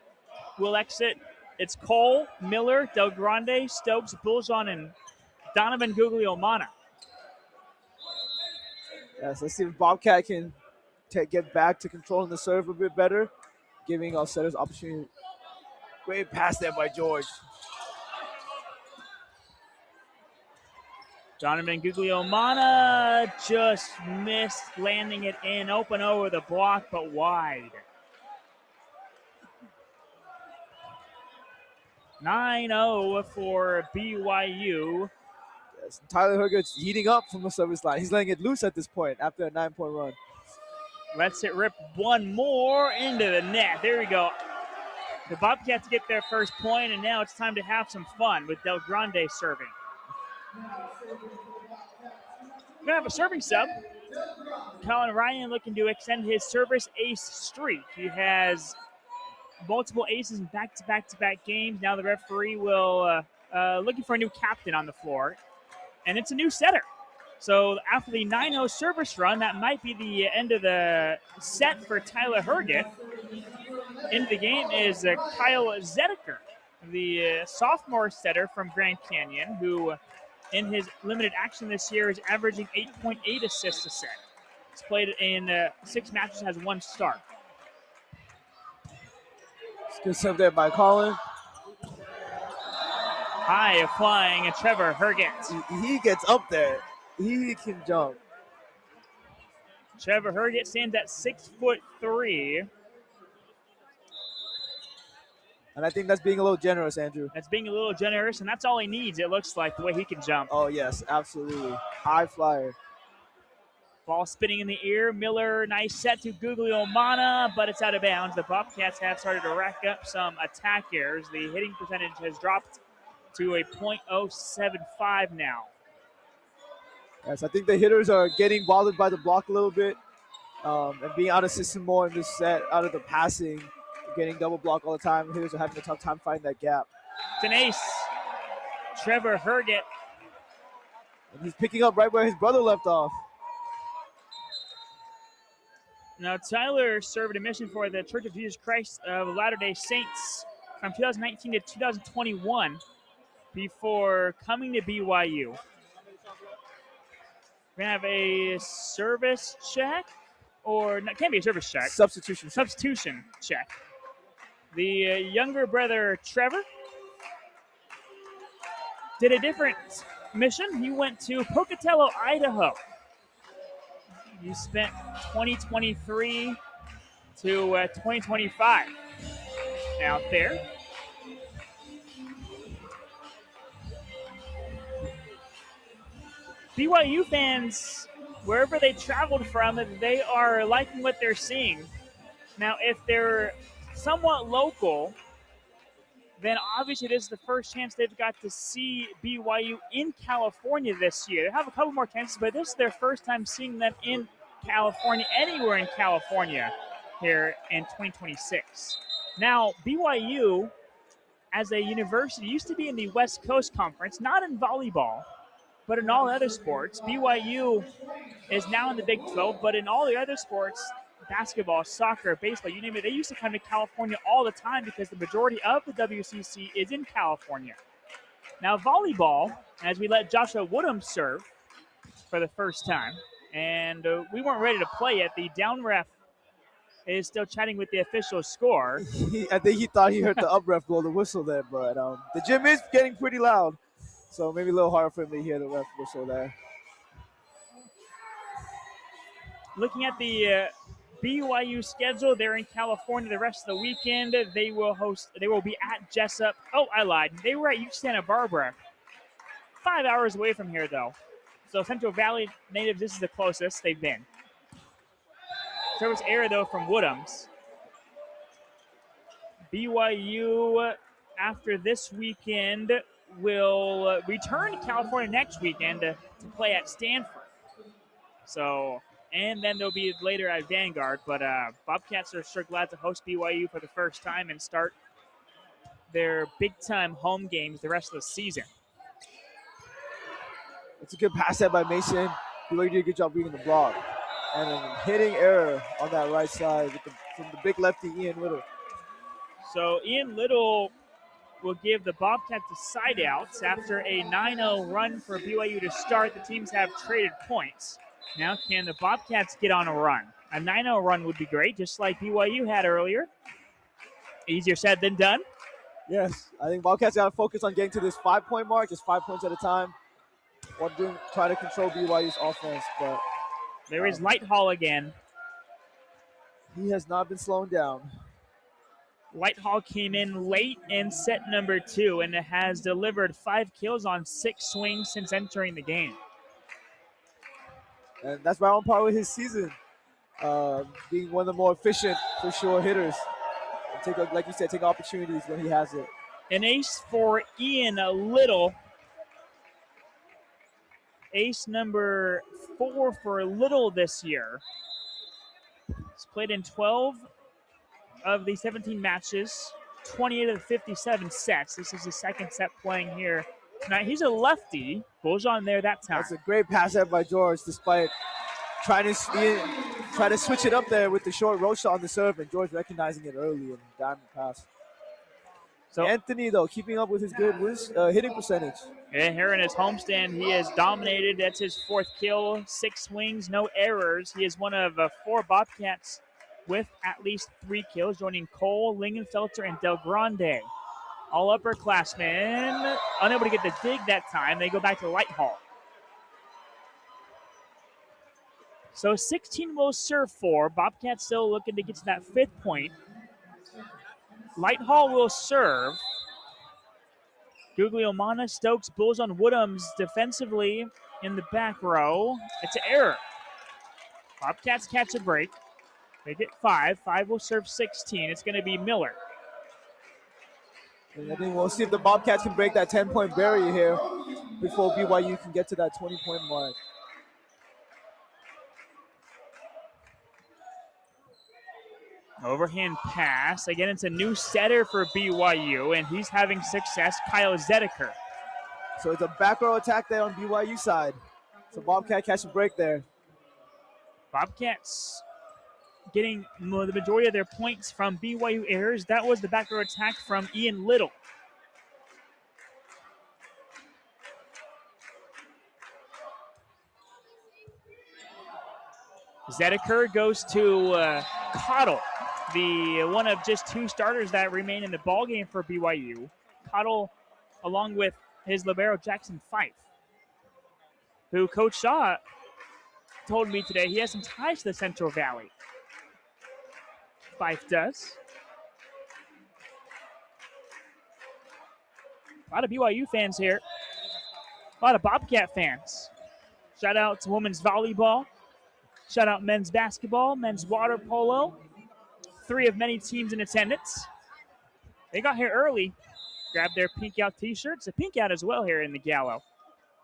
will exit. It's Cole, Miller, Del Grande, Stokes, Bulljon, and Donovan Guglielmana. Yes, let's see if Bobcat can get back to controlling the serve a bit better, giving our setters opportunity. Great pass there by George. Donovan Guglielmana just missed landing it in, open over the block, but wide. 9-0 for BYU. Yes, Tyler Herget's heating up from the service line. He's letting it loose at this point after a 9-point run. Lets it rip one more into the net. There we go. The Bobcats get their first point, and now it's time to have some fun with Del Grande serving. We're going to have a serving sub. Colin Ryan looking to extend his service ace streak. He has multiple aces in back-to-back games. Now the referee will looking for a new captain on the floor, and it's a new setter. So after the 9-0 service run, that might be the end of the set for Tyler Herget. Into the game is Kyle Zedeker, the sophomore setter from Grand Canyon, who in his limited action this year is averaging 8.8 assists a set. He's played in 6 matches, has 1 start. Good stuff there by Colin. High flying and Trevor Herget. He gets up there. He can jump. Trevor Herget stands at 6'3". And I think that's being a little generous, Andrew. That's being a little generous, and that's all he needs, it looks like, the way he can jump. Oh, yes, absolutely. High flyer. Ball spinning in the air. Miller, nice set to Guglielmana, but it's out of bounds. The Bobcats have started to rack up some attack errors. The hitting percentage has dropped to a .075 now. Yes, I think the hitters are getting bothered by the block a little bit and being out of system more in this set, out of the passing, getting double block all the time. The hitters are having a tough time finding that gap. It's an ace. Trevor Herget. And he's picking up right where his brother left off. Now, Tyler served a mission for the Church of Jesus Christ of Latter-day Saints from 2019 to 2021 before coming to BYU. We're going to have a service check, or no, it can't be a service check. Substitution check. The younger brother, Trevor, did a different mission. He went to Pocatello, Idaho. He spent 2023 to 2025 out there. BYU fans wherever they traveled from, they are liking what they're seeing. Now, if they're somewhat local, then obviously this is the first chance they've got to see BYU in California this year. They have a couple more chances, but this is their first time seeing them in California, anywhere in California here in 2026. Now, BYU, as a university, used to be in the West Coast Conference, not in volleyball, but in all other sports. BYU is now in the Big 12, but in all the other sports, basketball, soccer, baseball, you name it, they used to come to California all the time because the majority of the WCC is in California. Now, volleyball, as we let Joshua Woodham serve for the first time, and we weren't ready to play yet. The down ref is still chatting with the official score. I think he thought he heard the up ref blow the whistle there, but the gym is getting pretty loud, so maybe a little hard for him to hear the ref whistle there. Looking at the BYU schedule, they're in California the rest of the weekend. They will be at Jessup. Oh, I lied. They were at UC Santa Barbara. 5 hours away from here, though. So Central Valley natives, this is the closest they've been. Service error, though, from Woodhams. BYU, after this weekend, will return to California next weekend to play at Stanford. So, and then they'll be later at Vanguard. But Bobcats are sure glad to host BYU for the first time and start their big-time home games the rest of the season. It's a good pass set by Mason. BYU did a good job reading the block. And then hitting error on that right side from the big lefty, Ian Little. So Ian Little will give the Bobcats the side outs after a 9-0 run for BYU to start. The teams have traded points. Now can the Bobcats get on a run? A 9-0 run would be great, just like BYU had earlier. Easier said than done. Yes, I think Bobcats got to focus on getting to this 5-point mark, just 5 points at a time, while trying to control BYU's offense. But there is Lighthall again. He has not been slowing down. Lighthall came in late in set number 2 and has delivered 5 kills on 6 swings since entering the game. And that's right on par with his season, being one of the more efficient, for sure, hitters. And like you said, take opportunities when he has it. An ace for Ian Little. Ace number 4 for Little this year. He's played in 12 of the 17 matches, 28 of the 57 sets. This is his second set playing here tonight. He's a lefty. Bulls on there that time. That's a great pass out by George, despite trying to switch it up there with the short roll shot on the serve, and George recognizing it early and diving the pass. So Anthony, though, keeping up with his good hitting percentage. Yeah, here in his homestand, he has dominated. That's his 4th kill, 6 swings, no errors. He is one of 4 Bobcats with at least 3 kills, joining Cole, Lingenfelter, and Del Grande. All upperclassmen, unable to get the dig that time. They go back to Lighthall. So 16 will serve 4. Bobcats still looking to get to that 5th point. Lighthall will serve. Guglielmana, Stokes, Bulls on Woodhams defensively in the back row. It's an error. Bobcats catch a break. They get 5. 5 will serve 16. It's going to be Miller. And I think we'll see if the Bobcats can break that 10-point barrier here before BYU can get to that 20-point mark. Overhand pass. Again, it's a new setter for BYU, and he's having success, Kyle Zedeker. So it's a back row attack there on BYU side. So Bobcat catch a break there. Bobcats getting the majority of their points from BYU errors. That was the back row attack from Ian Little. Zedeker goes to Cottle, the one of just 2 starters that remain in the ballgame for BYU. Cottle, along with his libero Jackson Fife, who Coach Shaw told me today he has some ties to the Central Valley. Fife does. A lot of BYU fans here. A lot of Bobcat fans. Shout out to women's volleyball. Shout out men's basketball, men's water polo. 3 of many teams in attendance. They got here early, grabbed their pink out t-shirts. A pink out as well here in the Gallo.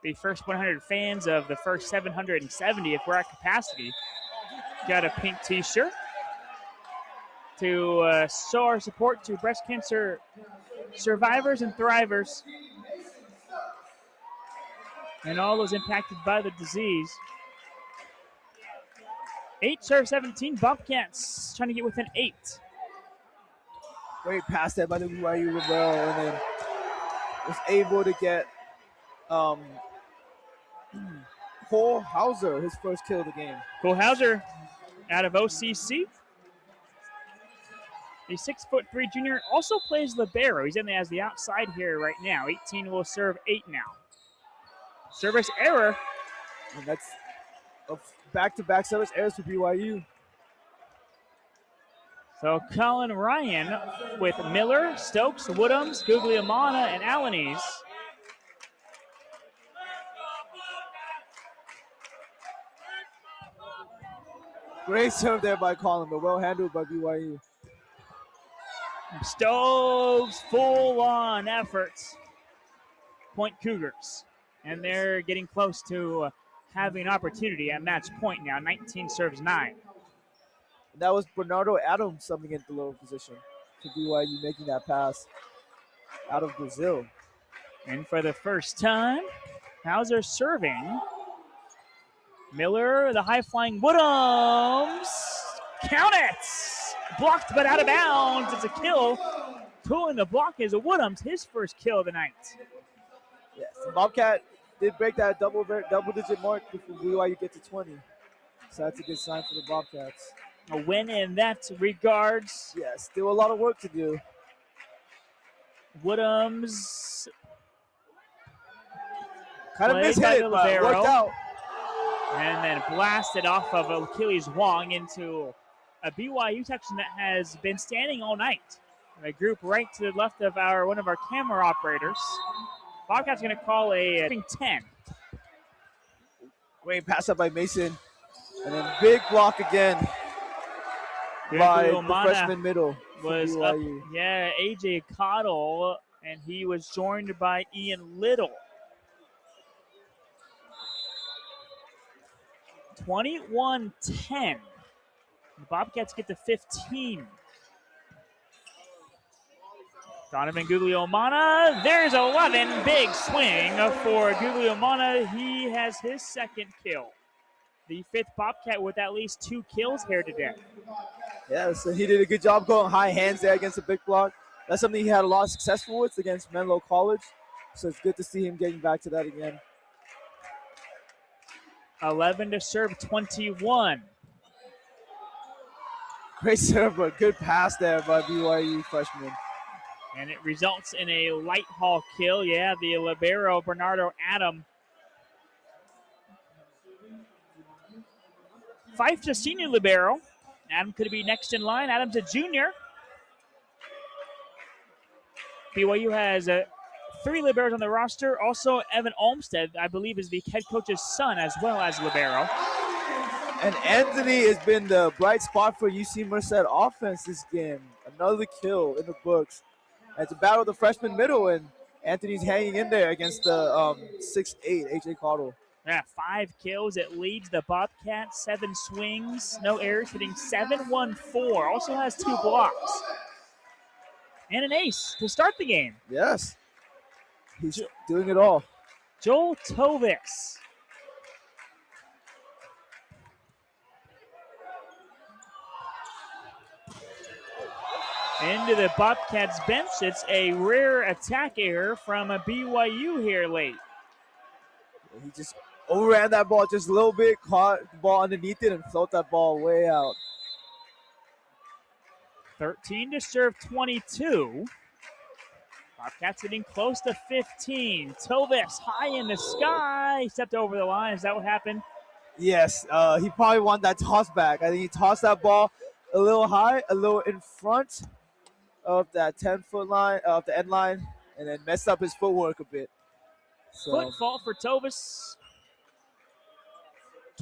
The first 100 fans of the first 770, if we're at capacity, got a pink t-shirt to show our support to breast cancer survivors and thrivers and all those impacted by the disease. 8 serve 17, Bobcats trying to get within 8. Great pass there by the BYU Rebel, and then was able to get Cole Hauser his first kill of the game. Cole Hauser out of OCC. The 6'3" junior also plays libero. He's in there as the outside here right now. 18 will serve 8 now. Service error. And that's a back-to-back service errors for BYU. So Colin Ryan with Miller, Stokes, Woodhams, Guglielmana, and Alanis. Great serve there by Colin, but well handled by BYU. Stokes, full-on efforts. Point Cougars. And they're getting close to having an opportunity at match point now. 19 serves 9. That was Bernardo Adams subbing into the lower position for BYU, making that pass out of Brazil. And for the first time, Hauser serving. Miller, the high-flying Woodhams. Count it! Blocked but out of bounds. It's a kill. Pulling the block is a Woodhams, his first kill of the night. Yes, Bobcat did break that double-digit mark before BYU get to 20. So that's a good sign for the Bobcats. A win in that regards. Yeah, still a lot of work to do. Woodhams kind of mishit it, but worked out. And then blasted off of Achilles Wong into a BYU section that has been standing all night. A group right to the left of one of our camera operators. Bobcat's going to call a 10. Great pass up by Mason. And then big block again by the freshman middle. Was up, yeah, AJ Cottle, and he was joined by Ian Little. 21-10. The Bobcats get to 15. Donovan Guglielmana, there's 11. Big swing for Guglielmana. He has his second kill. The 5th Bobcat with at least 2 kills here today. Yeah, so he did a good job going high hands there against the big block. That's something he had a lot of success with against Menlo College. So it's good to see him getting back to that again. 11 to serve 21. Great serve, but good pass there by BYU freshman. And it results in a light haul kill. Yeah, the libero, Bernardo Adam. Fife's a senior libero. Adam could be next in line. Adam's a junior. BYU has 3 liberos on the roster. Also, Evan Olmstead, I believe, is the head coach's son as well as libero. And Anthony has been the bright spot for UC Merced offense this game. Another kill in the books. It's a battle of the freshman middle, and Anthony's hanging in there against the 6'8", AJ Cottle. Yeah, 5 kills. It leads the Bobcats. 7 swings, no errors, hitting 7-1-4. Also has 2 blocks. And an ace to start the game. Yes. He's doing it all. Joel Tovis. Into the Bobcats bench. It's a rare attack error from a BYU here late. He just overran that ball just a little bit, caught the ball underneath it, and float that ball way out. 13 to serve 22. Bobcats getting close to 15. Tovis high in the sky. He stepped over the line. Is that what happened? Yes. He probably wanted that toss back. I think he tossed that ball a little high, a little in front of that 10-foot line, of the end line, and then messed up his footwork a bit. So. Foot fault for Tovis.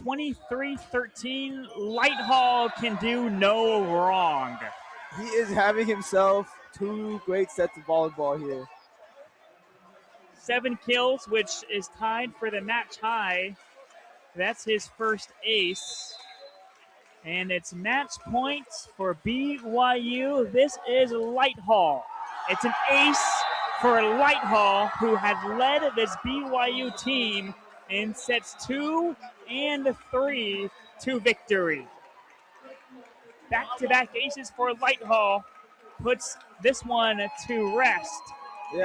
23-13. Lighthall can do no wrong. He is having himself 2 great sets of volleyball here. 7 kills, which is tied for the match high. That's his first ace. And it's match point for BYU. This is Lighthall. It's an ace for Lighthall, who has led this BYU team in sets 2 and 3 to victory. Back-to-back aces for Lighthall puts this one to rest.